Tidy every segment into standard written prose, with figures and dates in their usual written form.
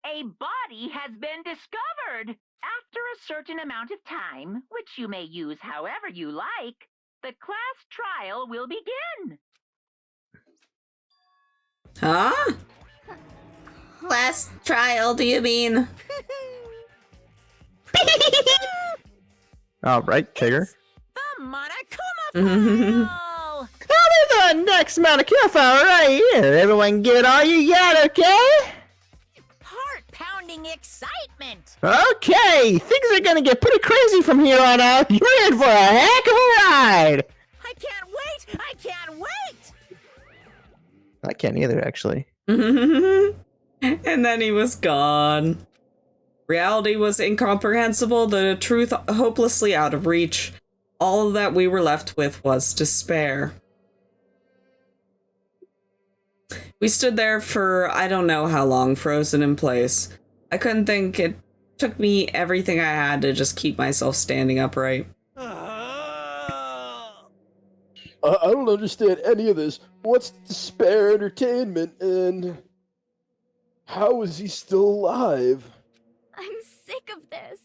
A body has been discovered. After a certain amount of time, which you may use however you like, the class trial will begin. Huh? Class trial, do you mean? All right, Tigger. The Monokuma file! There's the next Monokuma file right here. Everyone give it all you got, okay? Heart-pounding excitement! Okay, things are gonna get pretty crazy from here on out. You're in for a heck of a ride. I can't wait! I can't wait! I can't either, actually. And then he was gone. Reality was incomprehensible, the truth hopelessly out of reach. All that we were left with was despair. We stood there for I don't know how long, frozen in place. I couldn't think. It took me everything I had to just keep myself standing upright. I don't understand any of this. What's despair entertainment, and how is he still alive? I'm sick of this.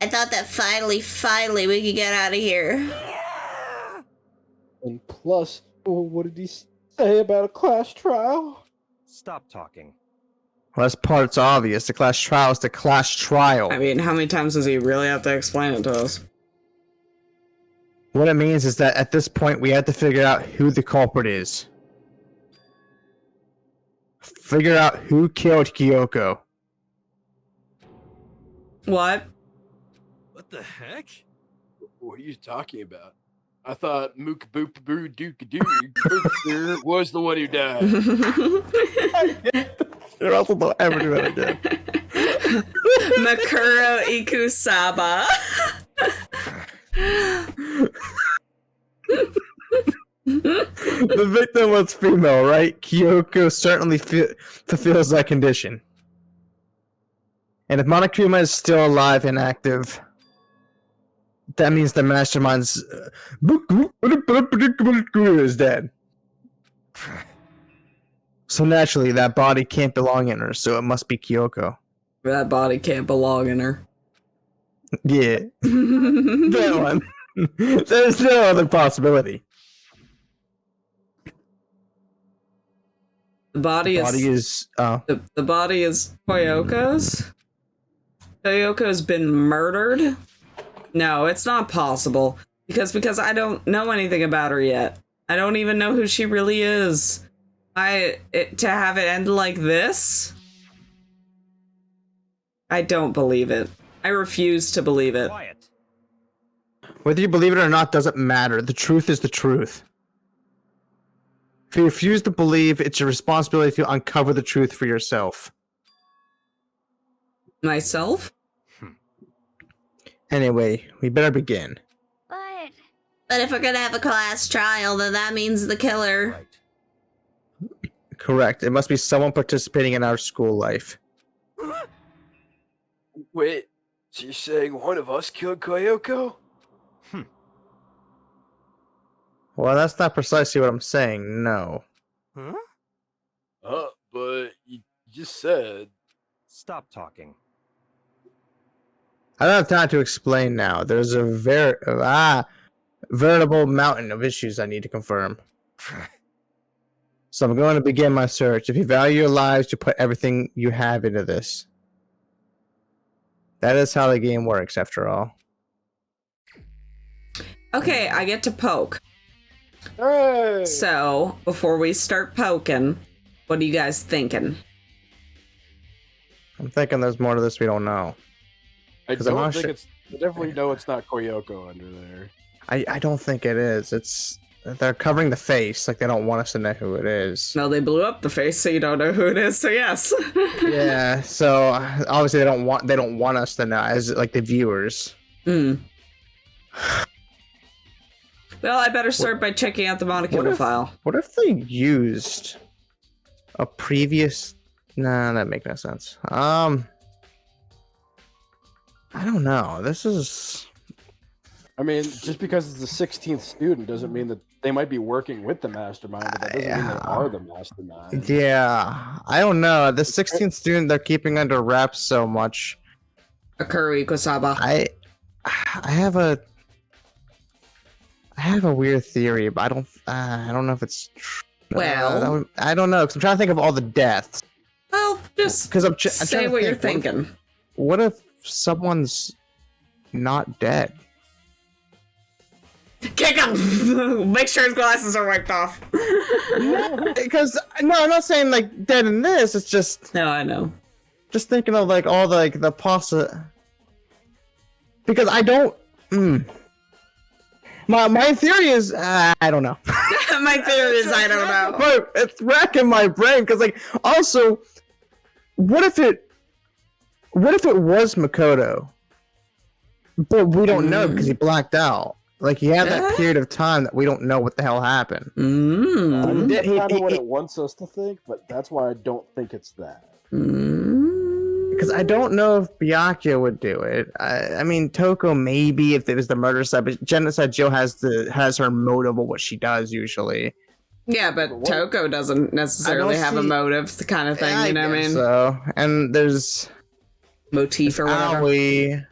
I thought that finally we could get out of here. And plus, what did he say about a class trial? Stop talking. Well, this part's obvious. The class trial is the class trial. I mean, how many times does he really have to explain it to us? What it means is that at this point, we have to figure out who the culprit is. Figure out who killed Kyoko. What? What the heck? What are you talking about? I thought Mook Boop Boo Dook Doo was the one who died. You're also don't ever do that again. Makuro Ikusaba. The victim was female, right? Kyoko certainly fulfills that condition. And if Monokuma is still alive and active, that means the mastermind's is dead. So naturally, that body can't belong in her, so it must be Kyoko. That body can't belong in her. Yeah. That one. There's no other possibility. The body is the body is Koyoko's. Koyoko's been murdered? No, it's not possible. Because I don't know anything about her yet. I don't even know who she really is. To have it end like this? I don't believe it. I refuse to believe it. Quiet. Whether you believe it or not doesn't matter. The truth is the truth. If you refuse to believe, it's your responsibility to uncover the truth for yourself. Myself? Anyway, we better begin. But if we're gonna have a class trial, then that means the killer. Right. Correct. It must be someone participating in our school life. Wait, so you're saying one of us killed Koyoko? Well, that's not precisely what I'm saying, no. Huh? But you just said... Stop talking. I don't have time to explain now. There's a veritable mountain of issues I need to confirm. So I'm going to begin my search. If you value your lives, you put everything you have into this. That is how the game works, after all. Okay, I get to poke. Hey! So, before we start poking, what are you guys thinking? I'm thinking there's more to this we don't know. I 'Cause I'm don't not think sure- it's... I definitely know it's not Koyoko under there. I don't think it is. They're covering the face, like they don't want us to know who it is. No, they blew up the face, so you don't know who it is. So yes. Yeah, so obviously they don't want us to know, as like the viewers. Well, I better start by checking out the Monokuma file. What if they used a previous? Nah, that makes no sense. I don't know. This is. I mean, just because it's the 16th student doesn't mean that they might be working with the mastermind, but that doesn't mean they are the mastermind. Yeah, I don't know. The 16th student they're keeping under wraps so much. Akuri Kosaba. I have a weird theory, but I don't know if it's true. Well, I don't know, because I'm trying to think of all the deaths. Well, just Because I'm say trying to what you're think, thinking. What if someone's not dead? Kick him! Make sure his glasses are wiped off. Because no, I'm not saying like dead in this. It's just No, I know. just thinking of like all the because I don't. My theory is I don't know. My theory is I don't know. But it's racking my brain because like also, what if it was Makoto, but we don't know because he blacked out. Like he had that period of time that we don't know what the hell happened. That's kind of what it wants us to think, but that's why I don't think it's that. Because I don't know if Byakuya would do it. I mean, Toko maybe if it was the murder side, but Jenna said Jill has her motive of what she does usually. Yeah, but Toko doesn't necessarily have a motive, the kind of thing, you know what I mean? So, and there's motif or whatever. Aoi.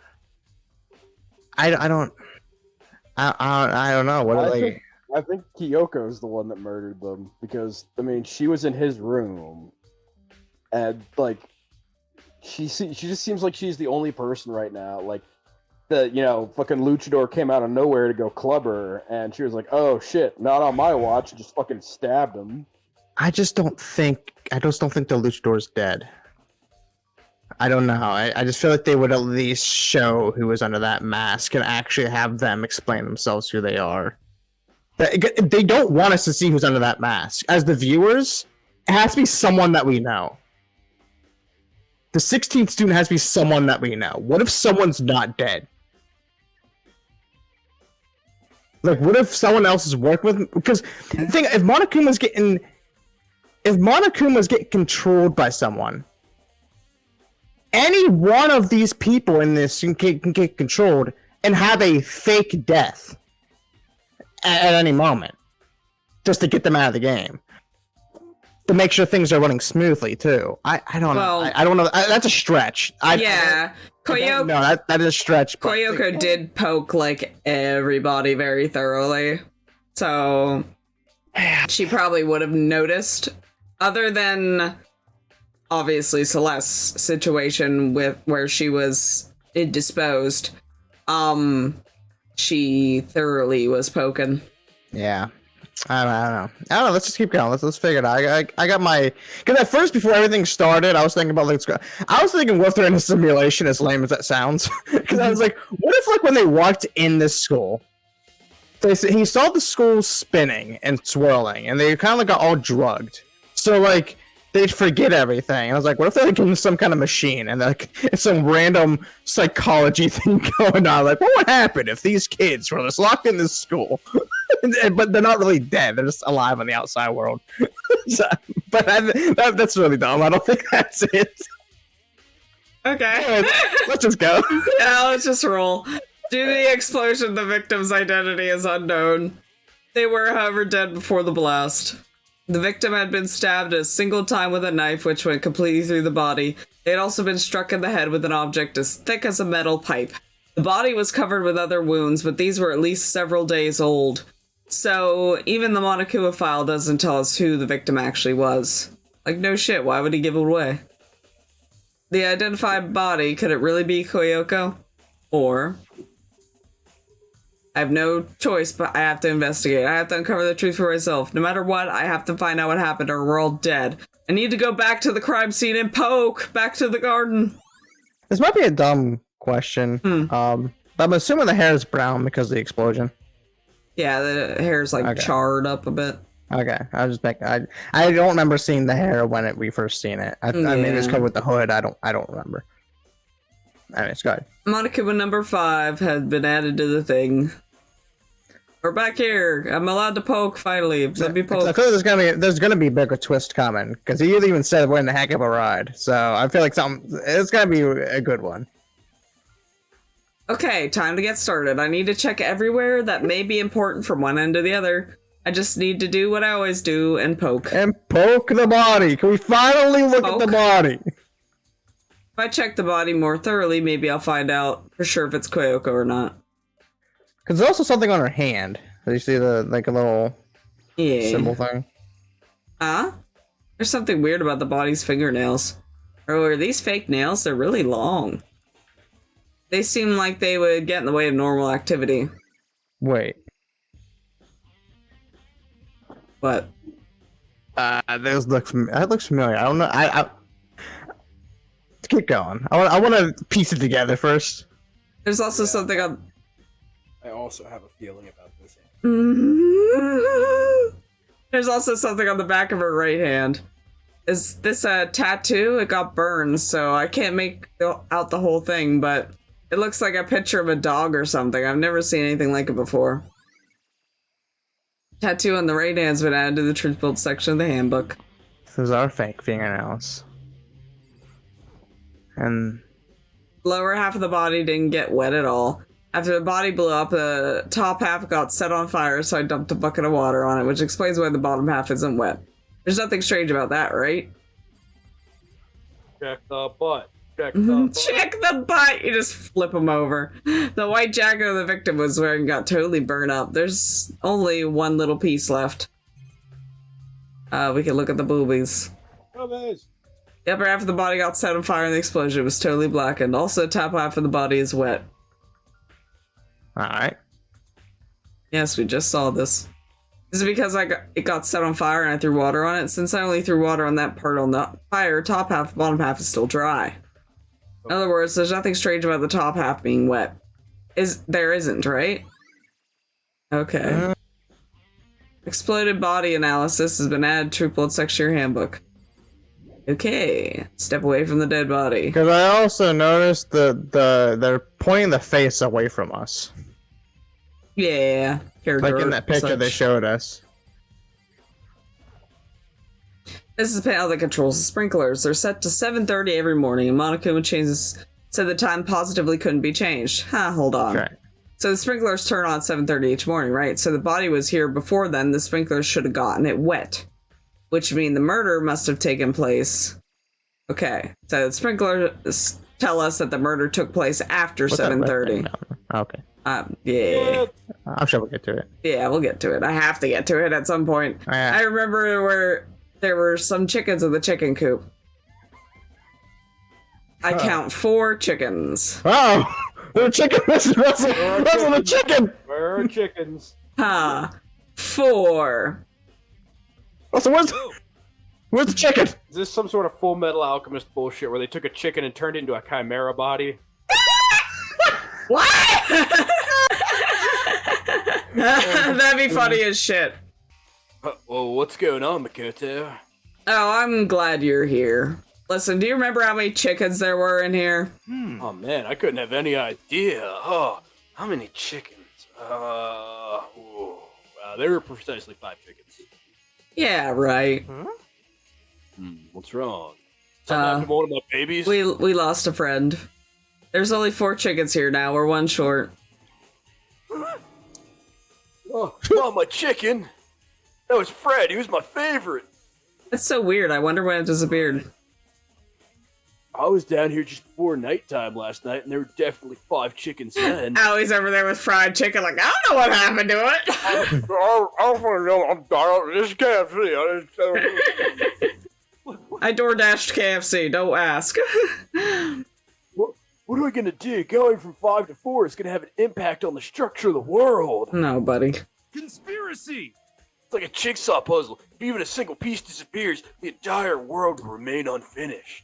I don't know. What I think Kyoko is the one that murdered them because I mean she was in his room, and like she just seems like she's the only person right now. Like fucking luchador came out of nowhere to go club her, and she was like, "Oh shit, not on my watch!" And just fucking stabbed him. I just don't think the luchador's dead. I don't know. I just feel like they would at least show who was under that mask and actually have them explain themselves who they are. They don't want us to see who's under that mask. As the viewers, it has to be someone that we know. The 16th student has to be someone that we know. What if someone's not dead? Like, what if someone else is working with? Because the thing, if Monokuma's getting controlled by someone, any one of these people in this can get controlled and have a fake death at any moment, just to get them out of the game. To make sure things are running smoothly too. I don't know. I don't know. That's a stretch. Koyoko. No, that is a stretch. Koyoko did poke like everybody very thoroughly, so she probably would have noticed. Other than obviously Celeste's situation where she was indisposed, she thoroughly was poking. Yeah. I don't know. Let's just keep going. Let's figure it out. I got my, because at first before everything started, I was thinking about what if they're in a simulation, as lame as that sounds. Because I was like, what if like when they walked in this school, he saw the school spinning and swirling, and they kind of like got all drugged. So like they'd forget everything. And I was like, what if they're like in some kind of machine and like it's some random psychology thing going on? Like, what would happen if these kids were just locked in this school? But they're not really dead. They're just alive in the outside world. But that's really dumb. I don't think that's it. Okay. Let's just go. Yeah, let's just roll. Due to the explosion, the victim's identity is unknown. They were, however, dead before the blast. The victim had been stabbed a single time with a knife, which went completely through the body. They had also been struck in the head with an object as thick as a metal pipe. The body was covered with other wounds, but these were at least several days old. So even the Monokuma file doesn't tell us who the victim actually was. Like, no shit, why would he give it away? The identified body, could it really be Koyoko? Or I have no choice, but I have to investigate. I have to uncover the truth for myself. No matter what, I have to find out what happened or we're all dead. I need to go back to the crime scene and poke back to the garden. This might be a dumb question. But I'm assuming the hair is brown because of the explosion. Yeah, the hair's like charred up a bit. Okay, I was just making. I don't remember seeing the hair when we first seen it. I mean, it's covered with the hood. I don't remember. Anyways, go ahead. Monokuma number 5 had been added to the thing. We're back here. I'm allowed to poke finally. Let me poke. I feel like there's gonna be a bigger twist coming because he even said we're in a heck of a ride. So I feel like it's gonna be a good one. Okay, time to get started. I need to check everywhere that may be important from one end to the other. I just need to do what I always do and poke. And poke the body. Can we finally look at the Poke. body? If I check the body more thoroughly, maybe I'll find out for sure if it's Koyoko or not. Because there's also something on her hand. Do you see the like a little symbol Yeah. thing? Huh? There's something weird about the body's fingernails. Or are these fake nails? They're really long. They seem like they would get in the way of normal activity. Wait. But Those that looks familiar. I don't know. Let's keep going. I want to piece it together first. there's also something on. I also have a feeling about this. There's also something on the back of her right hand. Is this a tattoo? It got burned, so I can't make out the whole thing, but it looks like a picture of a dog or something. I've never seen anything like it before. Tattoo on the right hand's been added to the truth build section of the handbook. Those are fake fingernails. And Lower half of the body didn't get wet at all. After the body blew up, the top half got set on fire, so I dumped a bucket of water on it, which explains why the bottom half isn't wet. There's nothing strange about that, right? Check the butt. Check the butt. Check the butt! You just flip him over. The white jacket the victim was wearing got totally burned up. There's only one little piece left. We can look at the boobies. The upper half of the body got set on fire in the explosion. It was totally blackened. Also, the top half of the body is wet. alright. Yes, we just saw this. Is it because it got set on fire and I threw water on it? Since I only threw water on that part on the fire, top half, bottom half is still dry. In other words, there's nothing strange about the top half being wet. There isn't, right? Okay. Exploded body analysis has been added to Blood Section of your handbook. Okay. Step away from the dead body. Because I also noticed they're pointing the face away from us. Yeah. Like in that picture they showed us. This is the panel that controls the sprinklers. They're set to 7:30 every morning, and Monokuma said the time positively couldn't be changed. Hold on. Okay. So the sprinklers turn on at 7:30 each morning, right? So the body was here before then. The sprinklers should have gotten it wet, which means the murder must have taken place. Okay, so the sprinklers tell us that the murder took place after What's that red 7:30. thing down there? Okay. Yeah. I'm sure we'll get to it. Yeah, we'll get to it. I have to get to it at some point. Yeah. I remember where there were some chickens in the chicken coop. I count 4 chickens. Oh! The chicken! Russell the chicken! Where are chickens? 4. Russell, where's the chicken? Is this some sort of Full Metal Alchemist bullshit where they took a chicken and turned it into a chimera body? What? That'd be funny as shit. Well, what's going on, Makoto? Oh, I'm glad you're here. Listen, do you remember how many chickens there were in here? Oh man, I couldn't have any idea. Oh, how many chickens? There were precisely 5 chickens. Yeah, right. What's wrong? Something happened to one of my babies? We lost a friend. There's only 4 chickens here now. We're 1 short. Oh, not my chicken. That was Fred. He was my favorite. That's so weird. I wonder when it disappeared. I was down here just before nighttime last night, and there were definitely 5 chickens then. Allie's over there with fried chicken like, I don't know what happened to it. I want to know. I'm dying. This is KFC. I DoorDashed KFC. Don't ask. What are we going to do? Going from 5 to 4 is going to have an impact on the structure of the world. No, buddy. Conspiracy! It's like a jigsaw puzzle. If even a single piece disappears, the entire world will remain unfinished.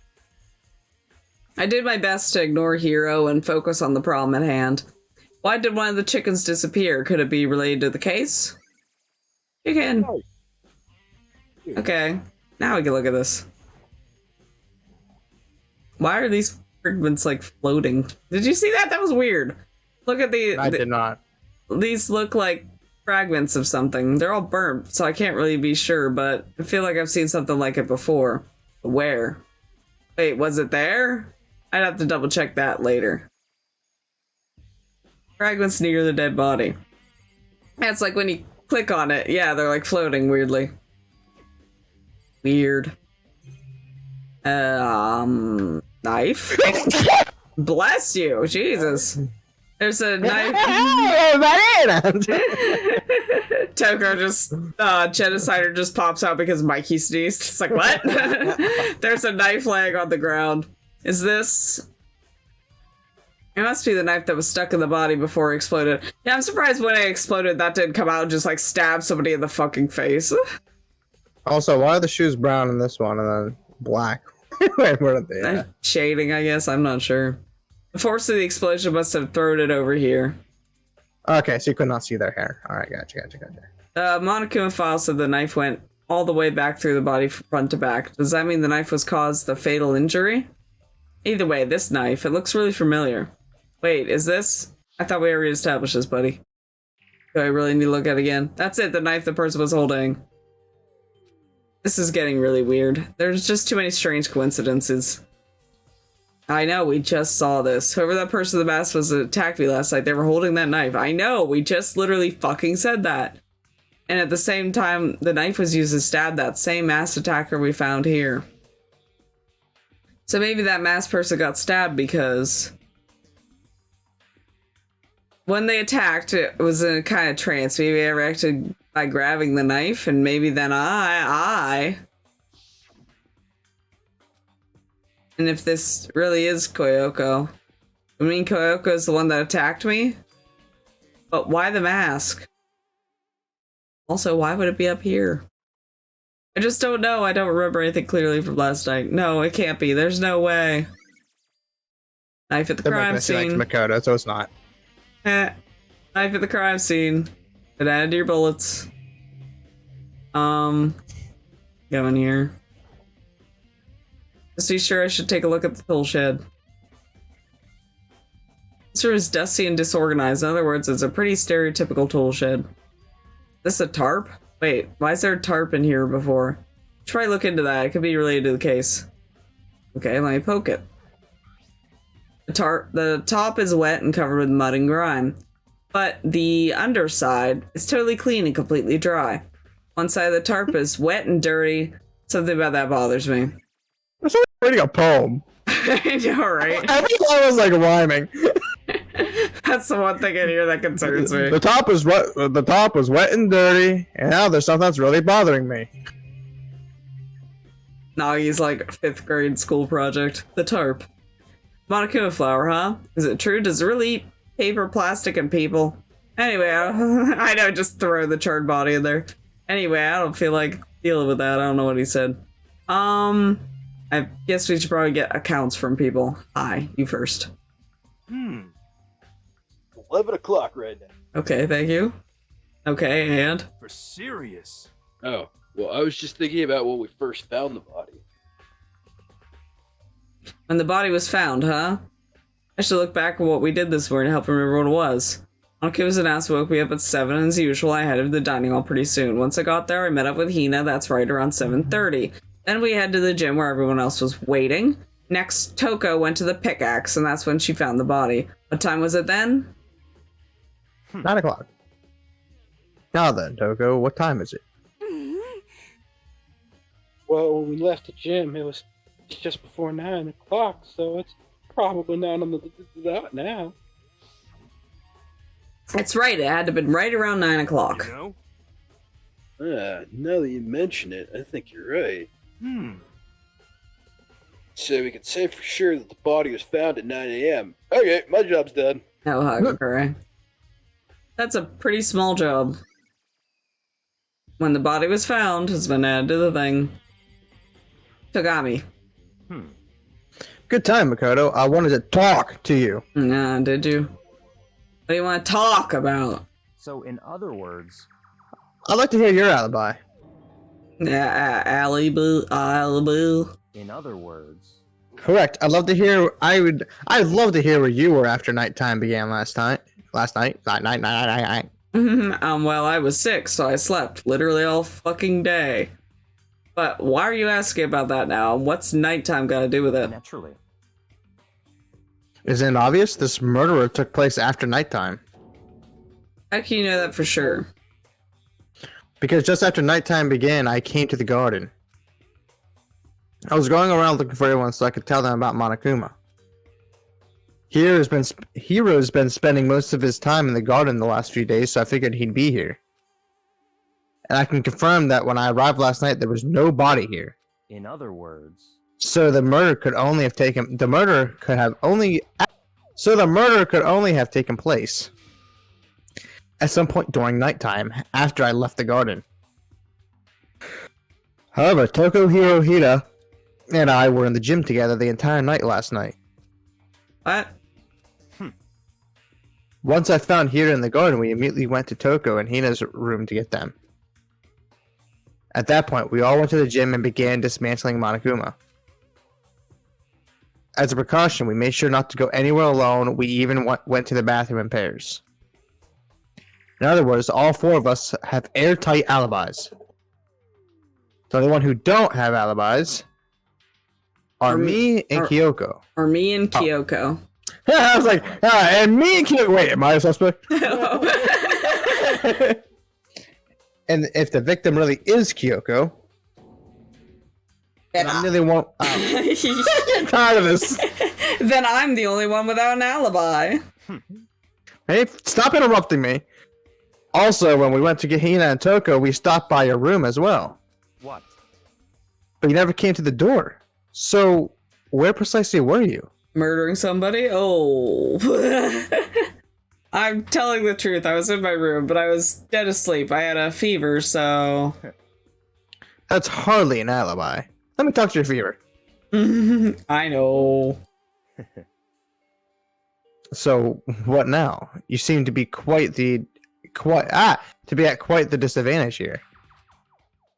I did my best to ignore Hero and focus on the problem at hand. Why did one of the chickens disappear? Could it be related to the case? Chicken. Okay, now we can look at this. Why are these fragments like floating? Did you see that? That was weird. Look at I did not. These look like fragments of something. They're all burnt, so I can't really be sure, but I feel like I've seen something like it before. Where? Wait, was it there? I'd have to double check that later. Fragments near the dead body. Yeah, it's like when you click on it. Yeah, they're like floating weirdly. Weird. Knife? Bless you, Jesus. There's a knife. Toko just, genocider just pops out because Mikey sneezed. It's like, what? There's a knife laying on the ground. Is this... It must be the knife that was stuck in the body before it exploded. Yeah, I'm surprised when it exploded that didn't come out and just like stab somebody in the fucking face. Also, why are the shoes brown in this one and then black? Wait, where are they at? Shading, I guess. I'm not sure. The force of the explosion must have thrown it over here. Okay, so you could not see their hair. Alright, gotcha. Monokuma file said the knife went all the way back through the body from front to back. Does that mean the knife was caused the fatal injury? Either way, this knife, it looks really familiar. Wait, is this? I thought we already established this, buddy. Do I really need to look at it again? That's it, the knife the person was holding. This is getting really weird. There's just too many strange coincidences. I know, we just saw this. Whoever that person in the mask was that attacked me last night, they were holding that knife. I know, we just literally fucking said that. And at the same time, the knife was used to stab that same masked attacker we found here. So maybe that masked person got stabbed because... when they attacked, it was in a kind of trance. Maybe I reacted by grabbing the knife, and maybe then I... And if this really is Koyoko, I mean Koyoko is the one that attacked me? But why the mask? Also, why would it be up here? I just don't know. I don't remember anything clearly from last night. No, it can't be. There's no way. Knife at the crime scene. Like Makoto, so it's not. Knife at the crime scene. Get add to your bullets. Go in here. Just be sure I should take a look at the tool shed. This room is dusty and disorganized. In other words, it's a pretty stereotypical tool shed. This a tarp? Wait, why is there a tarp in here before? Try look into that. It could be related to the case. Okay, let me poke it. The top is wet and covered with mud and grime, but the underside is totally clean and completely dry. One side of the tarp is wet and dirty. Something about that bothers me. It's like reading a poem. I know, right? Every time was like rhyming. That's the one thing in here that concerns me. The top was wet. The top was wet and dirty, and now there's something that's really bothering me. Nagi's like 5th grade school project. The tarp. Monokuma flower, huh? Is it true? Does it really eat paper, plastic, and people? Anyway, I know, just throw the charred body in there. Anyway, I don't feel like dealing with that. I don't know what he said. I guess we should probably get accounts from people. Hi, you first. 11 o'clock right now. Okay, thank you. Okay, and? For serious. Oh, well, I was just thinking about when we first found the body. When the body was found, huh? I should look back at what we did this morning to help remember what it was. Monokuma's announcement woke me up at 7, and as usual, I headed to the dining hall pretty soon. Once I got there, I met up with Hina, that's right, around 7:30. Then we headed to the gym where everyone else was waiting. Next, Toko went to the pickaxe, and that's when she found the body. What time was it then? 9 o'clock. Now then, Toko, what time is it? Well, when we left the gym, it was just before 9 o'clock, so it's probably not on the dot now. That's right, it had to have been right around 9 o'clock. You know? Now that you mention it, I think you're right. So we can say for sure that the body was found at 9 a.m. Okay, my job's done. Oh, Hagakure. That's a pretty small job. When the body was found, has been added to the thing. Togami. Good time, Makoto. I wanted to talk to you. Nah, did you? What do you want to talk about? So, in other words, I'd like to hear your alibi. Alibu. in other words, Correct. I'd love to hear. I'd love to hear where you were after nighttime began last night. Night. Well, I was sick, so I slept literally all fucking day. But why are you asking about that now? What's nighttime got to do with it? naturally. Isn't it obvious? This murder took place after nighttime. How can you know that for sure? Because just after nighttime began, I came to the garden. I was going around looking for everyone so I could tell them about Monokuma. Hero's been spending most of his time in the garden the last few days, so I figured he'd be here. And I can confirm that when I arrived last night, there was no body here. In other words, So the murder could only have taken place at some point during nighttime after I left the garden. However, Toko Hirohita and I were in the gym together the entire night last night. What? Once I found Hira in the garden, we immediately went to Toko and Hina's room to get them. At that point, we all went to the gym and began dismantling Monokuma. As a precaution, we made sure not to go anywhere alone. We even went to the bathroom in pairs. In other words, all four of us have airtight alibis. The only one who don't have alibis are me and Kyoko. Or me and Kyoko. I was like, and me and Kyoko. Wait, am I a suspect? And if the victim really is Kyoko, then I'm the only one. I get tired of this. Then I'm the only one without an alibi. Hey, stop interrupting me. Also, when we went to get Hina and Toko, we stopped by your room as well. what? But you never came to the door. So, where precisely were you? Murdering somebody? Oh. I'm telling the truth. I was in my room, but I was dead asleep. I had a fever, so... That's hardly an alibi. Let me talk to your fever. I know. So, what now? You seem to be at quite the disadvantage here.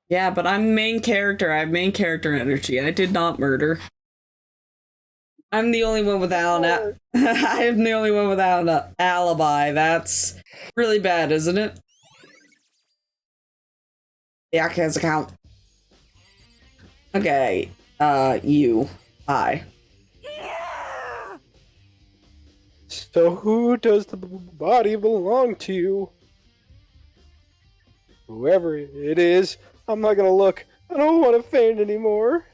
Yeah, but I'm main character. I have main character energy. I did not murder. I'm the only one without I am the only one without an alibi. That's really bad, isn't it? Yeah, has account. Okay. You. Hi. So who does the body belong to? Whoever it is, I'm not gonna look. I don't want to faint anymore.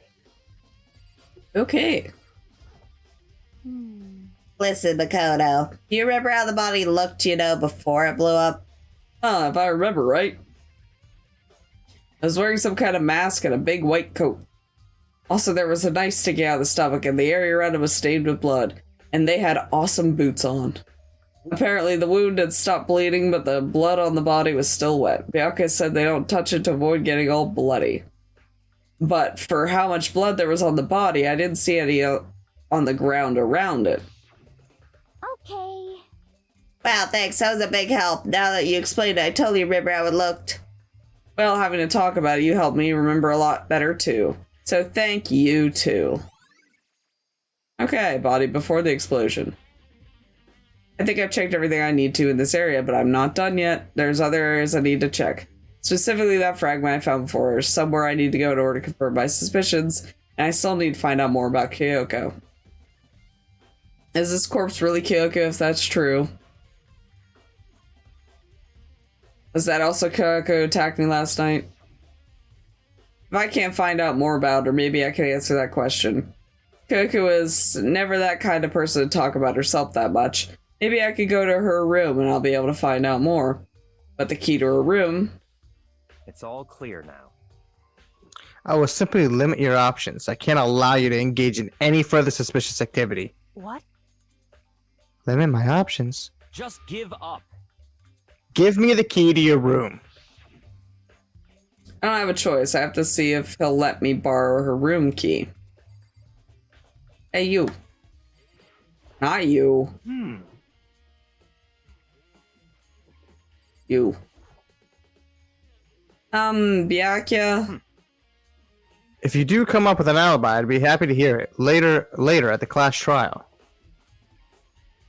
Okay. Listen, Makoto, do you remember how the body looked, before it blew up? If I remember right. I was wearing some kind of mask and a big white coat. Also, there was a knife sticking out of the stomach, and the area around it was stained with blood. And they had awesome boots on. Apparently, the wound had stopped bleeding, but the blood on the body was still wet. Bianca said they don't touch it to avoid getting all bloody. But for how much blood there was on the body, I didn't see any on the ground around it. Okay. Wow, thanks. That was a big help. Now that you explained it, I totally remember how it looked. Well, having to talk about it, you helped me remember a lot better, too. So thank you, too. Okay, body before the explosion. I think I've checked everything I need to in this area, but I'm not done yet. There's other areas I need to check. Specifically that fragment I found before, somewhere I need to go in order to confirm my suspicions, and I still need to find out more about Kyoko. Is this corpse really Kyoko, if that's true? Was that also Kyoko attacked me last night? If I can't find out more about her, maybe I can answer that question. Kyoko is never that kind of person to talk about herself that much. Maybe I could go to her room and I'll be able to find out more. But the key to her room... It's all clear now. I will simply limit your options. I can't allow you to engage in any further suspicious activity. What? Limit my options? Just give up. Give me the key to your room. I don't have a choice. I have to see if he'll let me borrow her room key. Hey, you. Not you. You. Byakuya? If you do come up with an alibi, I'd be happy to hear it later at the class trial.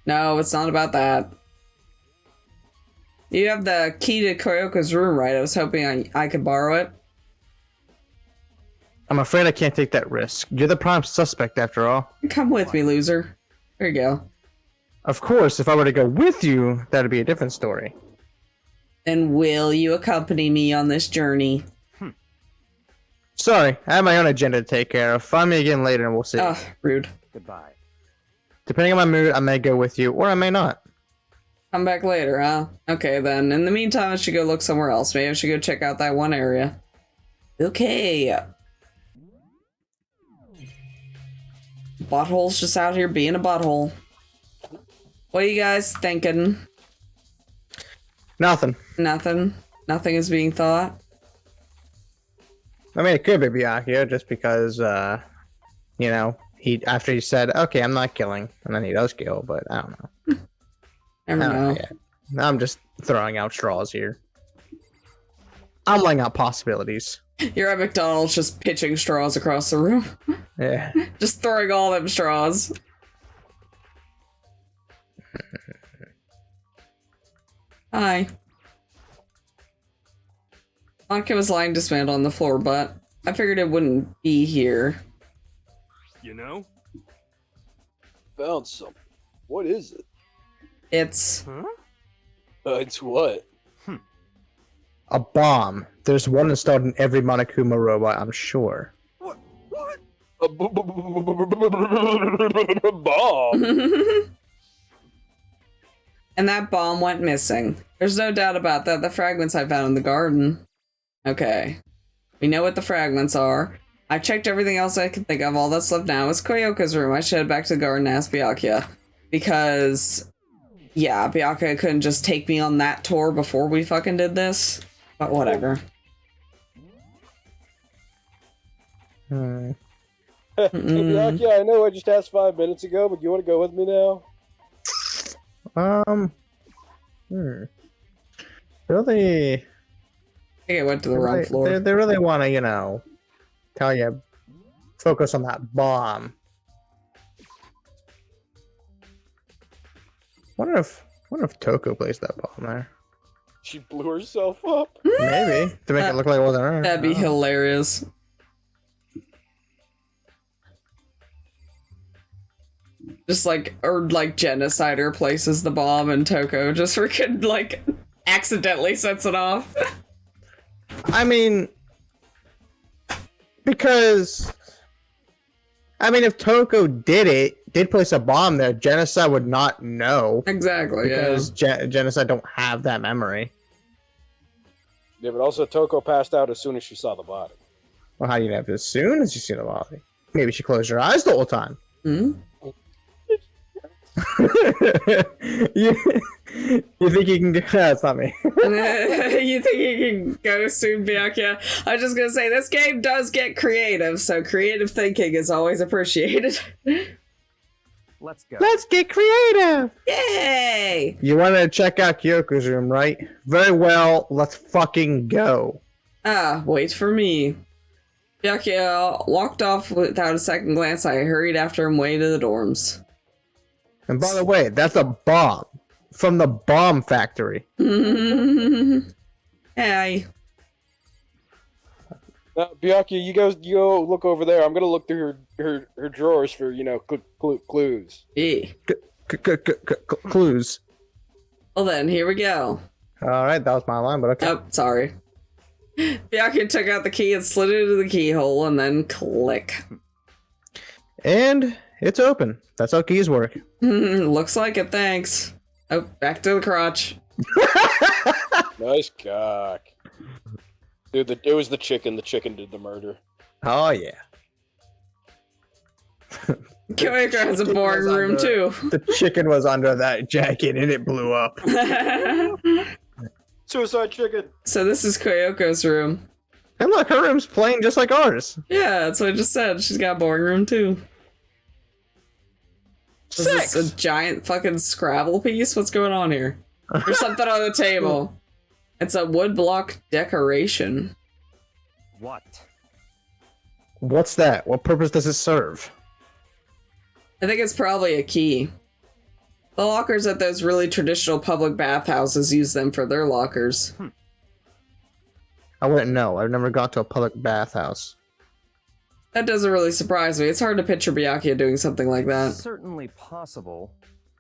No, it's not about that. You have the key to Koyoko's room, right? I was hoping I could borrow it. I'm afraid I can't take that risk. You're the prime suspect, after all. Come with me, loser. There you go. Of course, if I were to go with you, that'd be a different story. Then will you accompany me on this journey? Sorry, I have my own agenda to take care of. Find me again later and we'll see. Oh, rude. Goodbye. Depending on my mood, I may go with you, or I may not. Come back later, huh? Okay, then. In the meantime, I should go look somewhere else. Maybe I should go check out that one area. Okay. Butthole's just out here being a butthole. What are you guys thinking? Nothing. Nothing. Nothing is being thought. I mean, it could be Byakuya, just because, you know, after he said, okay, I'm not killing, and then he does kill, but I don't know. Never know. Yeah. I'm just throwing out straws here. I'm laying out possibilities. You're at McDonald's just pitching straws across the room. Yeah. Just throwing all them straws. Hi. Monica was lying dismantled on the floor, but I figured it wouldn't be here. You know? Found something. What is it? It's... Huh? It's what? A bomb. There's one installed in every Monokuma robot, I'm sure. What? What? A bomb. And that bomb went missing. There's no doubt about that. The fragments I found in the garden. Okay. We know what the fragments are. I've checked everything else I can think of. All that's left now is Koyoko's room. I should head back to the garden and ask Byakuya. Because, yeah, Byakuya couldn't just take me on that tour before we fucking did this. But whatever. Hey, Byakuya, I know I just asked 5 minutes ago, but you want to go with me now? Really? I think I went to the wrong floor. They really want to, you know, tell you, focus on that bomb. Wonder if Toko placed that bomb there. She blew herself up. Maybe to make it look like it wasn't her. That'd be hilarious. Just like, or like Genocider places the bomb and Toko just freaking like accidentally sets it off. I mean, because if Toko did place a bomb there, Genocide would not know. Exactly, because Genocide don't have that memory. Yeah, but also Toko passed out as soon as she saw the body. Well, how do you know as soon as you see the body? Maybe she closed her eyes the whole time. Hmm? you think you can go? No, it's not me. You think you can go soon, Byakuya? I was just gonna say, this game does get creative, so creative thinking is always appreciated. Let's go. Let's get creative! Yay! You want to check out Kyoko's room, right? Very well, let's fucking go. Ah, wait for me. Byakuya walked off without a second glance. I hurried after him way to the dorms. And by the way, that's a bomb. From the bomb factory. Hey. Byakuya, you go look over there. I'm gonna look through her drawers for, you know, clues. Yeah. Clues. Well then, here we go. Alright, that was my line, but okay. Oh, sorry. Byakuya took out the key and slid it into the keyhole and then click. And it's open. That's how keys work. Looks like it, thanks. Oh, back to the crotch. Nice cock. Dude, it was the chicken. The chicken did the murder. Oh, yeah. Koyoko has a boring room, too. The chicken was under that jacket and it blew up. Suicide chicken. So this is Koyoko's room. And look, her room's plain just like ours. Yeah, that's what I just said. She's got a boring room, too. Is this a giant fucking Scrabble piece? What's going on here? There's something on the table. It's a woodblock decoration. What? What's that? What purpose does it serve? I think it's probably a key. The lockers at those really traditional public bathhouses use them for their lockers. I wouldn't know. I've never got to a public bathhouse. That doesn't really surprise me. It's hard to picture Byakuya doing something like that. Certainly possible.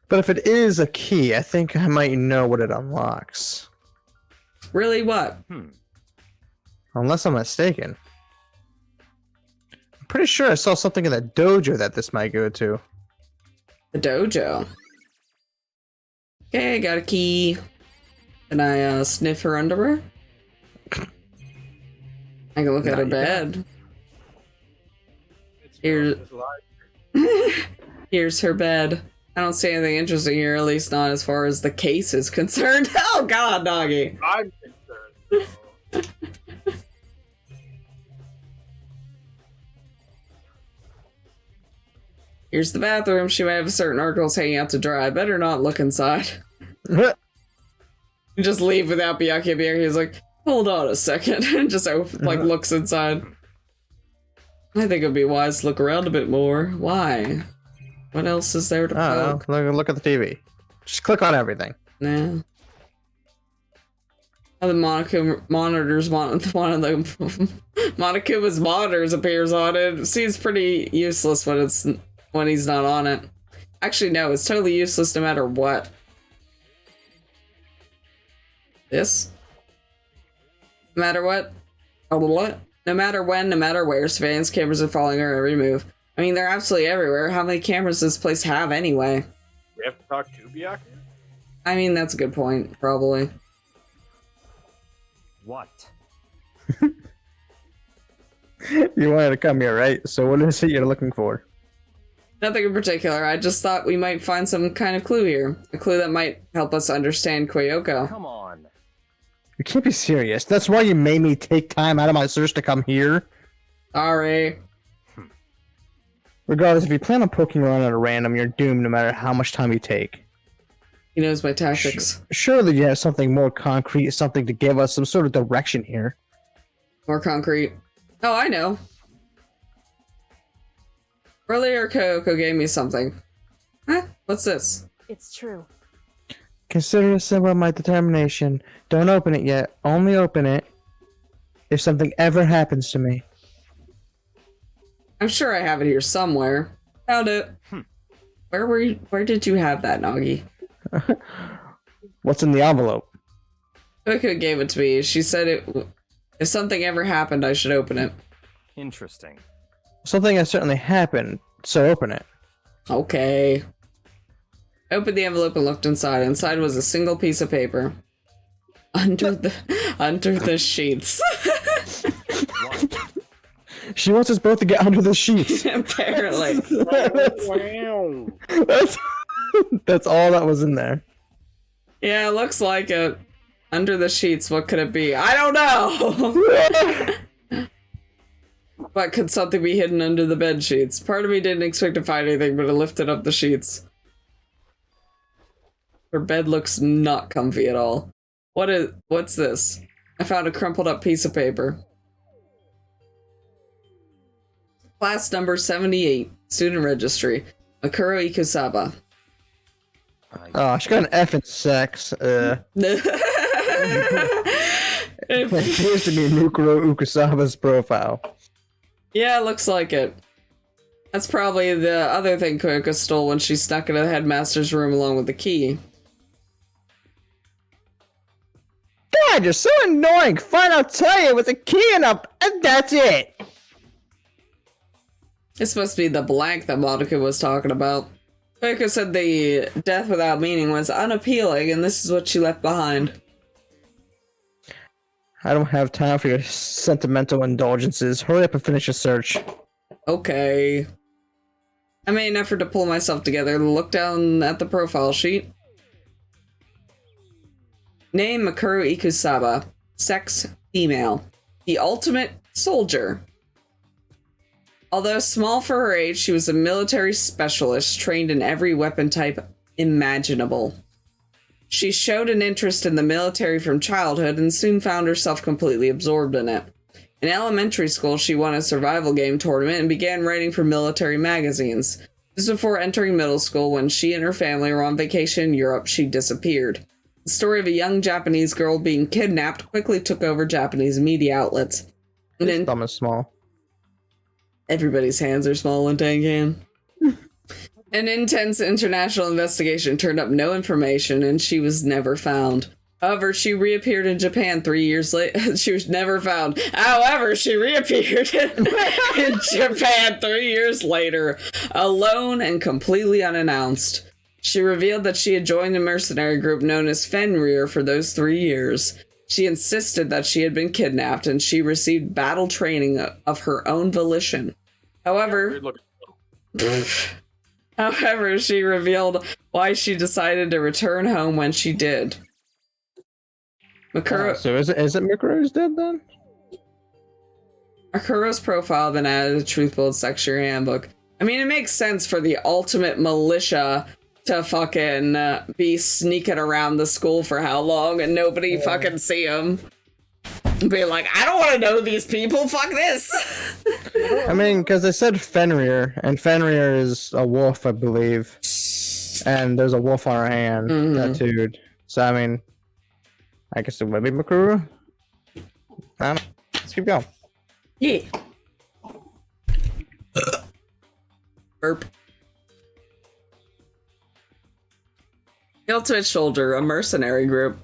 But if it is a key, I think I might know what it unlocks. Really, what? Unless I'm mistaken. I'm pretty sure I saw something in the dojo that this might go to. The dojo. Okay, got a key. Can I sniff her underwear? I can look at her bed. Here, here's her bed. I don't see anything interesting here, at least not as far as the case is concerned. Oh god, doggy. I'm concerned. Here's the bathroom. She may have certain articles hanging out to dry. I better not look inside. Just leave without Byakuya. He's like, hold on a second. And just looks inside. I think it'd be wise to look around a bit more. Why? What else is there to poke? Look at the TV. Just click on everything. Nah. Oh, the monitors, one of the Monokuma's monitors appears on it. It seems pretty useless when he's not on it. Actually, no, it's totally useless no matter what. This? No matter what? No matter when, no matter where, surveillance cameras are following her every move. I mean, they're absolutely everywhere. How many cameras does this place have anyway? We have to talk to Byakuya? I mean, that's a good point, probably. What? You wanted to come here, right? So what is it you're looking for? Nothing in particular. I just thought we might find some kind of clue here. A clue that might help us understand Koyoko. Come on. You can't be serious. That's why you made me take time out of my search to come here? Sorry. Regardless, if you plan on poking around at a random, you're doomed no matter how much time you take. He knows my tactics. Surely you have something more concrete, something to give us some sort of direction here. More concrete. Oh, I know. Earlier, Koyoko gave me something. Huh? What's this? It's true. Consider a symbol of my determination. Don't open it yet. Only open it if something ever happens to me. I'm sure I have it here somewhere. Found it. Where did you have that, Nagi? What's in the envelope? Koyoko gave it to me. She said if something ever happened, I should open it. Interesting. Something has certainly happened, so open it. Okay. I opened the envelope and looked inside. Inside was a single piece of paper. Under the sheets. She wants us both to get under the sheets. Apparently. Wow. That's all that was in there. Yeah, it looks like it. Under the sheets, what could it be? I don't know! But could something be hidden under the bed sheets? Part of me didn't expect to find anything, but it lifted up the sheets. Her bed looks not comfy at all. What's this? I found a crumpled up piece of paper. Class number 78, student registry. Makuro Ikusaba. Oh, she got an F in sex. It appears to be Mikuro Ukusaba's profile. Yeah, it looks like it. That's probably the other thing Koyoko stole when she snuck into the headmaster's room along with the key. God, you're so annoying! Fine, I'll tell you, with a key and that's it! It's supposed to be the blank that Monica was talking about. Koyoko said the death without meaning was unappealing, and this is what she left behind. I don't have time for your sentimental indulgences. Hurry up and finish your search. Okay. I made an effort to pull myself together to look down at the profile sheet. Name Makuro Ikusaba. Sex female. The ultimate soldier. Although small for her age, she was a military specialist trained in every weapon type imaginable. She showed an interest in the military from childhood and soon found herself completely absorbed in it. In elementary school, she won a survival game tournament and began writing for military magazines. Just before entering middle school, when she and her family were on vacation in Europe, she disappeared. The story of a young Japanese girl being kidnapped quickly took over Japanese media outlets. His thumb is small. Everybody's hands are small when Tang can. An intense international investigation turned up no information, and she was never found. However, she reappeared in Japan 3 years later. She was never found. However, she reappeared in Japan 3 years later, alone and completely unannounced. She revealed that she had joined a mercenary group known as Fenrir for those 3 years. She insisted that she had been kidnapped and she received battle training of her own volition. However, she revealed why she decided to return home when she did. Makuro, so is it Mikuro's dead then? Makuro's profile had been added to Truth Bold Section Handbook. I mean, it makes sense for the ultimate militia to fucking be sneaking around the school for how long and nobody fucking see them. Be like, I don't want to know these people, fuck this. I mean, because they said Fenrir, and Fenrir is a wolf, I believe. And there's a wolf on her hand, tattooed. So, I mean, I guess it would be Makuro. Let's keep going. Yeah. Burp. The Ultimate Shoulder, a mercenary group.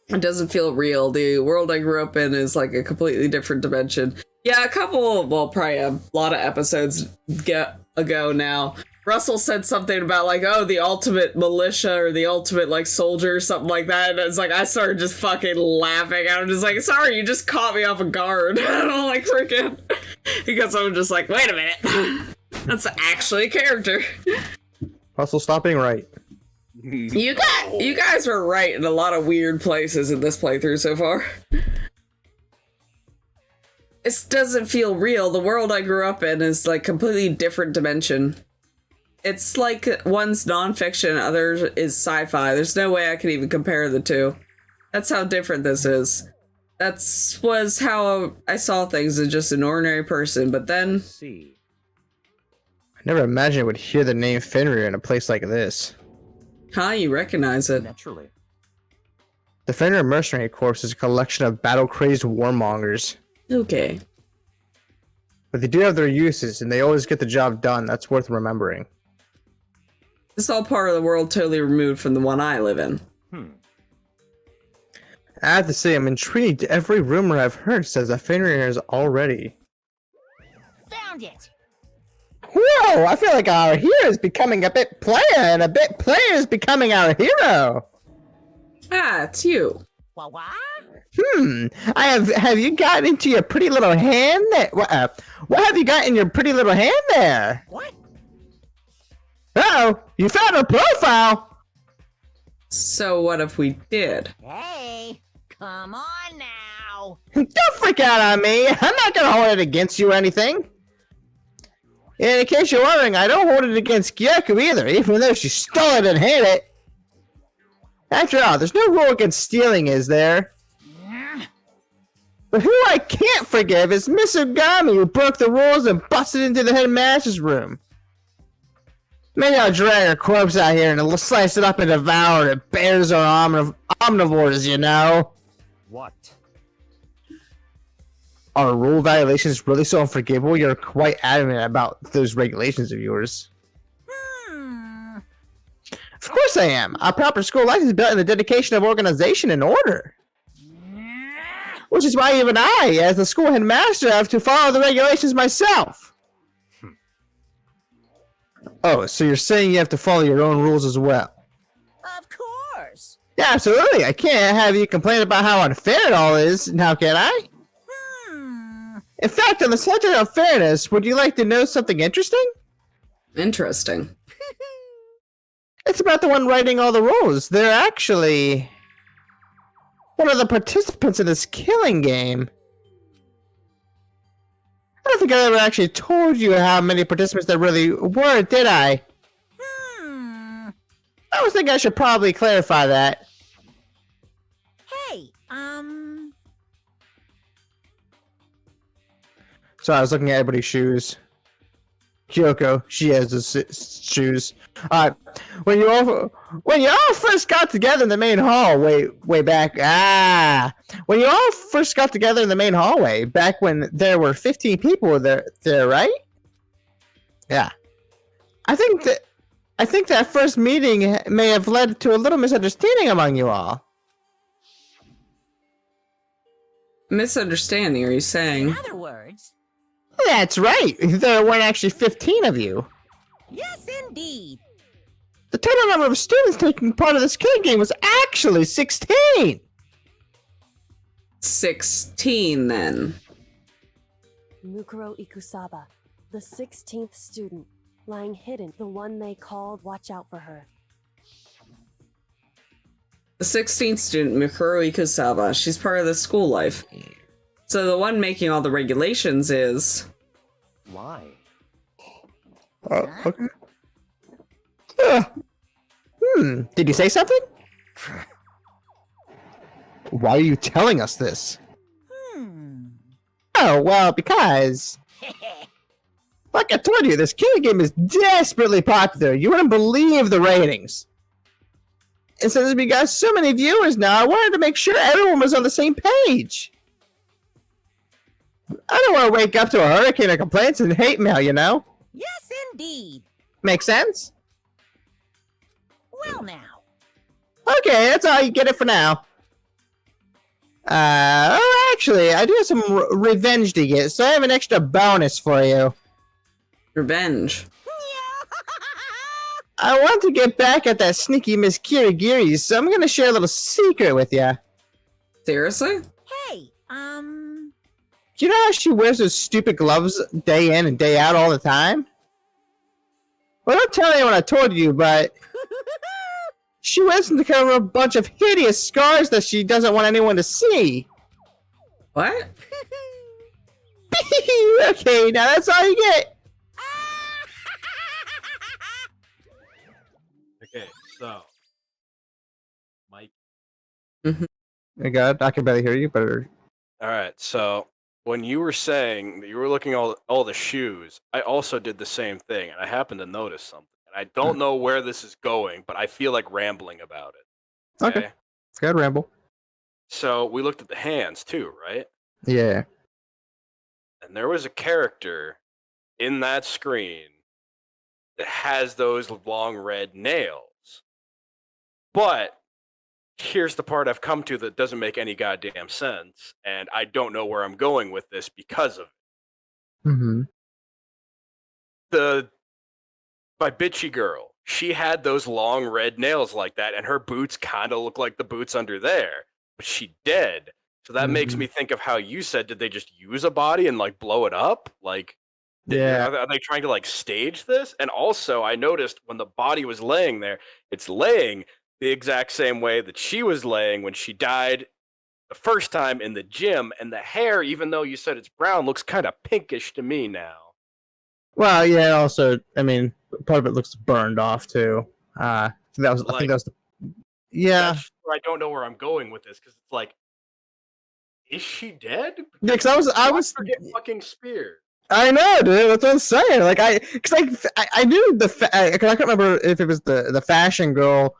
It doesn't feel real. The world I grew up in is like a completely different dimension. Yeah, probably a lot of episodes ago now, Russell said something about like, oh, the ultimate militia or the ultimate like soldier or something like that. And it's like, I started just fucking laughing. I'm just like, sorry, you just caught me off a guard. I don't like freaking, because I'm just like, wait a minute. That's actually a character. Russell, stop being right. You guys were right in a lot of weird places in this playthrough so far. It doesn't feel real. The world I grew up in is like completely different dimension. It's like one's nonfiction, others is sci-fi. There's no way I can even compare the two. That's how different this is. Was how I saw things as just an ordinary person, but then... I never imagined I would hear the name Fenrir in a place like this. Huh? You recognize it. Naturally. The Fenrir Mercenary Corps is a collection of battle-crazed warmongers. Okay. But they do have their uses, and they always get the job done. That's worth remembering. This is all part of the world totally removed from the one I live in. I have to say, I'm intrigued. Every rumor I've heard says that Fenrir is already... Found it! Whoa! I feel like our hero is becoming a bit player, and a bit player is becoming our hero! Ah, it's you. What? Have you gotten into your pretty little hand there? What have you got in your pretty little hand there? What? Uh-oh! You found her profile! So what if we did? Hey, come on now! Don't freak out on me! I'm not gonna hold it against you or anything! And in case you're wondering, I don't hold it against Kyoko either, even though she stole it and hid it! After all, there's no rule against stealing, is there? But who I can't forgive is Miss Ogami, who broke the rules and busted into the headmaster's room. Maybe I'll drag her corpse out here and slice it up and devour it. Bears are omnivores, you know. What? Are rule violations really so unforgivable? You're quite adamant about those regulations of yours. Of course I am. A proper school life is built in the dedication of organization and order. Which is why even I, as the school headmaster, have to follow the regulations myself. Oh, so you're saying you have to follow your own rules as well? Of course! Yeah, absolutely. I can't have you complain about how unfair it all is, now can I? In fact, on the subject of fairness, would you like to know something interesting? Interesting. It's about the one writing all the rules. They're actually one of the participants in this killing game. I don't think I ever actually told you how many participants there really were, did I? I was thinking I should probably clarify that. Hey, So I was looking at everybody's shoes. Kyoko, she has the shoes. When you all first got together in the main hall, way back. When you all first got together in the main hallway, back when there were 15 people there, right? Yeah. I think that first meeting may have led to a little misunderstanding among you all. Misunderstanding, are you saying? In other words, That's right. There weren't actually 15 of you. yes, indeed. The total number of students taking part of this kid game was actually 16. 16 then. Mukuro Ikusaba, the 16th student, lying hidden, the one they called Watch Out for Her. The 16th student, Mikuru Ikusaba, she's part of the school life. So the one making all the regulations is... Why? Okay. Did you say something? Why are you telling us this? Oh, well, because... Like I told you, this killing game is desperately popular. You wouldn't believe the ratings. And since we got so many viewers now, I wanted to make sure everyone was on the same page. I don't want to wake up to a hurricane of complaints and hate mail, you know? Yes, indeed. Make sense? Well, now. Okay, that's all you get it for now. Actually, I do have some revenge to get, so I have an extra bonus for you. Revenge. I want to get back at that sneaky Miss Kirigiri, so I'm gonna share a little secret with you. Seriously? Hey, Do you know how she wears those stupid gloves day in and day out all the time? Well, don't tell anyone I told you, but she wears them to cover a bunch of hideous scars that she doesn't want anyone to see. What? Okay, now that's all you get. Okay, so Mike. Oh God, I can barely hear you, but All right, so when you were saying that you were looking at all the shoes, I also did the same thing, and I happened to notice something. And I don't know where this is going, but I feel like rambling about it. okay. Go ahead, ramble. So we looked at the hands too, right? Yeah. And there was a character in that screen that has those long red nails. But here's the part I've come to that doesn't make any goddamn sense, and I don't know where I'm going with this because of it. Mm-hmm. My bitchy girl, she had those long red nails like that, and her boots kind of look like the boots under there, but she dead. So that makes me think of how you said, did they just use a body and like blow it up? Like, Yeah. are they trying to like stage this? And also, I noticed when the body was laying there, it's laying the exact same way that she was laying when she died the first time in the gym, and the hair, even though you said it's brown, looks kind of pinkish to me now. Well, yeah. Also, I mean, part of it looks burned off too. I think that was the. Yeah. That's where I don't know where I'm going with this, because it's like, is she dead? Yeah, because I was get fucking speared. I know, dude. That's what I'm saying. Like, I knew cause I can't remember if it was the fashion girl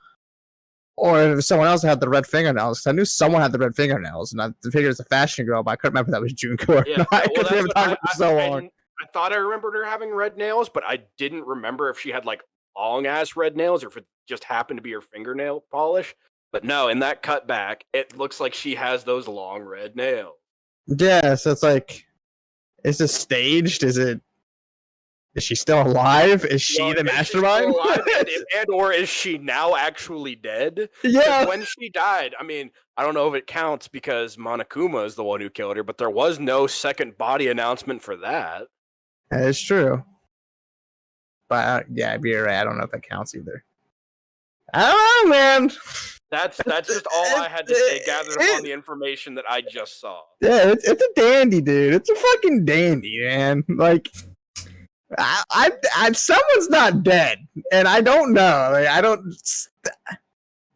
or if it was someone else that had the red fingernails. Cause I knew someone had the red fingernails, and I figured it was a fashion girl, but I couldn't remember if that was Junko or not. Because we haven't talked about it so long. I thought I remembered her having red nails, but I didn't remember if she had like long ass red nails or if it just happened to be her fingernail polish. But no, in that cutback, it looks like she has those long red nails. Yeah, so it's like, is this staged? Is she still alive? Is she the mastermind? Or is she now actually dead? Yeah. When she died, I mean, I don't know if it counts because Monokuma is the one who killed her, but there was no second body announcement for that. That is true. But yeah, you're right. I don't know if that counts either. I don't know, man. That's just all I had to say, gathered upon the information that I just saw. Yeah, it's a dandy, dude. It's a fucking dandy, man. Like, someone's not dead, and I don't know. Like, I don't,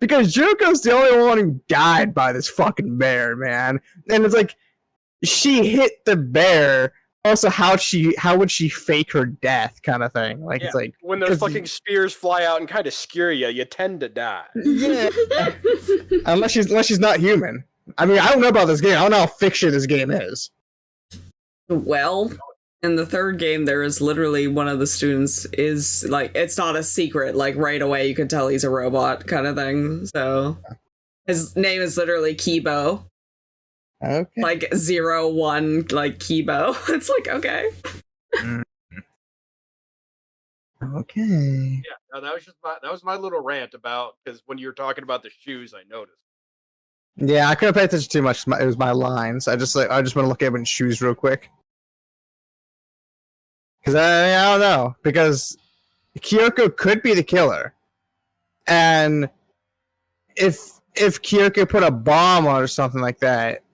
because Junko's the only one who died by this fucking bear, man. And it's like, she hit the bear. Also, how would she fake her death, kind of thing? Like, yeah, it's like when those fucking spears fly out and kind of scare you, you tend to die. Yeah, unless she's not human. I mean, I don't know about this game. I don't know how fiction this game is. Well, in the third game, there is literally one of the students is like, it's not a secret. Like right away, you can tell he's a robot, kind of thing. So his name is literally Kibo. Okay. like 0-1 like Kibo. It's like, okay. Okay. Yeah, no, that was my little rant about, because when you were talking about the shoes, I noticed. Yeah, I couldn't pay attention too much. It was my lines. I just want to look at everyone's shoes real quick. Because I don't know. Because Kyoko could be the killer. And if Kyoko put a bomb on or something like that,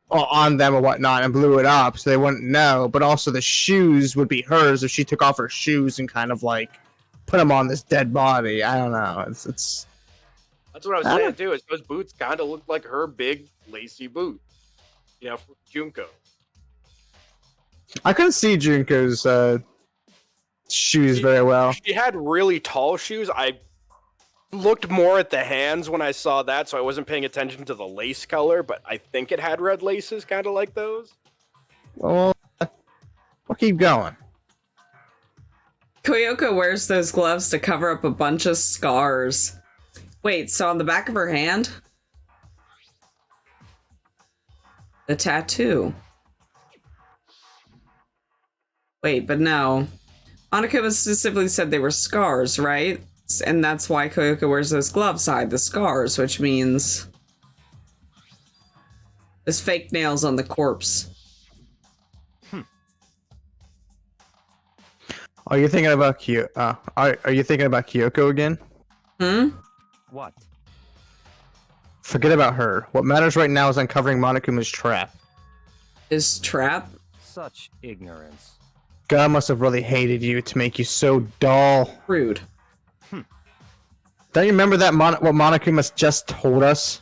or on them or whatnot, and blew it up, so they wouldn't know. But also the shoes would be hers if she took off her shoes and kind of like put them on this dead body. I don't know. It's. That's what I was saying too. Is those boots kind of look like her big lacy boot, for Junko. I couldn't see Junko's shoes very well. She had really tall shoes. I looked more at the hands when I saw that, so I wasn't paying attention to the lace color, but I think it had red laces, kind of like those. Well, we'll keep going. Koyoko wears those gloves to cover up a bunch of scars. Wait, so on the back of her hand? The tattoo. Wait, but no. Monokuma specifically said they were scars, right? And that's why Koyoko wears those gloves to hide the scars, which means there's fake nails on the corpse. Are you thinking about Are you thinking about Kyoko again? What? Forget about her. What matters right now is uncovering Monokuma's trap. His trap? Such ignorance. God must have really hated you to make you so dull. Rude. Don't you remember that what Monokuma just told us?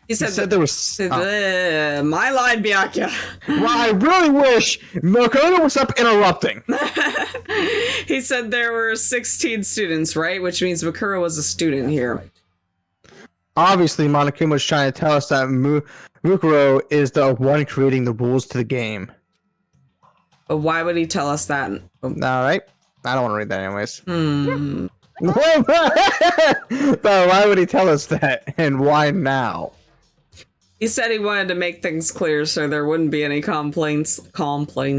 He said there was... my line, Byakuya. Well, I really wish Monokuma was up interrupting. He said there were 16 students, right? Which means Makura was a student here. Obviously, Monokuma was trying to tell us that Mukuro is the one creating the rules to the game. But why would he tell us that? Alright. I don't want to read that anyways. But why would he tell us that? And why now? He said he wanted to make things clear so there wouldn't be any complaints later.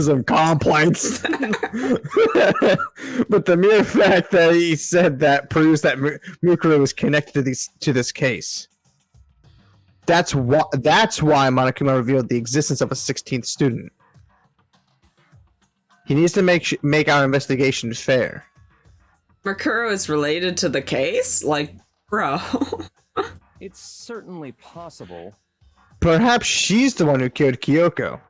Some complaints. But the mere fact that he said that proves that Mukuro was connected to this case. That's why Monokuma revealed the existence of a 16th student. He needs to make our investigation fair. Makuro is related to the case? Like, bro. It's certainly possible. Perhaps she's the one who killed Kyoko.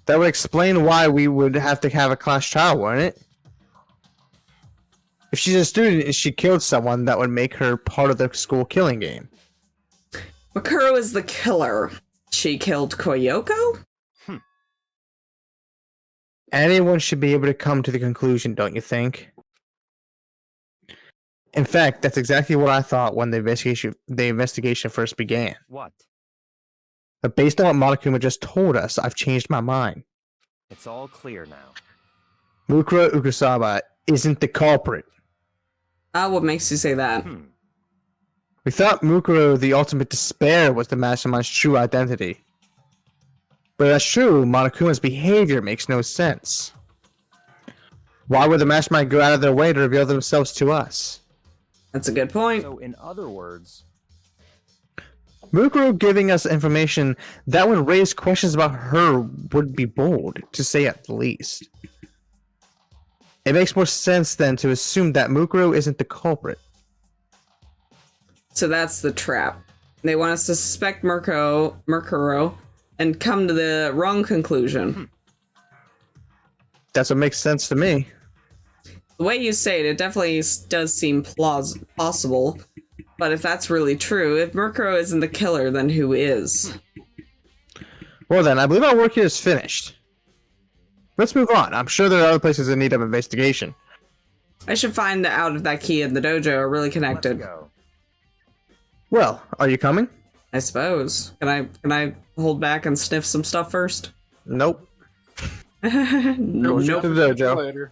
That would explain why we would have to have a class trial, wouldn't it? If she's a student and she killed someone, that would make her part of the school killing game. Makuro is the killer. She killed Koyoko? Anyone should be able to come to the conclusion, don't you think? In fact, that's exactly what I thought when the investigation first began. What? But based on what Monokuma just told us, I've changed my mind. It's all clear now. Mukuro Ukusaba isn't the culprit. What makes you say that? We thought Mukuro, the ultimate despair, was the mastermind's true identity. But that's true, Monokuma's behavior makes no sense. Why would the mastermind go out of their way to reveal themselves to us? That's a good point. So, in other words... Mukuro giving us information that would raise questions about her would be bold, to say at the least. It makes more sense then to assume that Mukuro isn't the culprit. So that's the trap. They want us to suspect Mukuro and come to the wrong conclusion. That's what makes sense to me. The way you say it definitely does seem possible. But if that's really true, if Mukuro isn't the killer, then who is? Well then, I believe our work here is finished. Let's move on. I'm sure there are other places in need of investigation. I should find out if that key and the dojo are really connected. Let's go. Well, are you coming? I suppose. Can I hold back and sniff some stuff first? Nope. No. To the dojo. Later.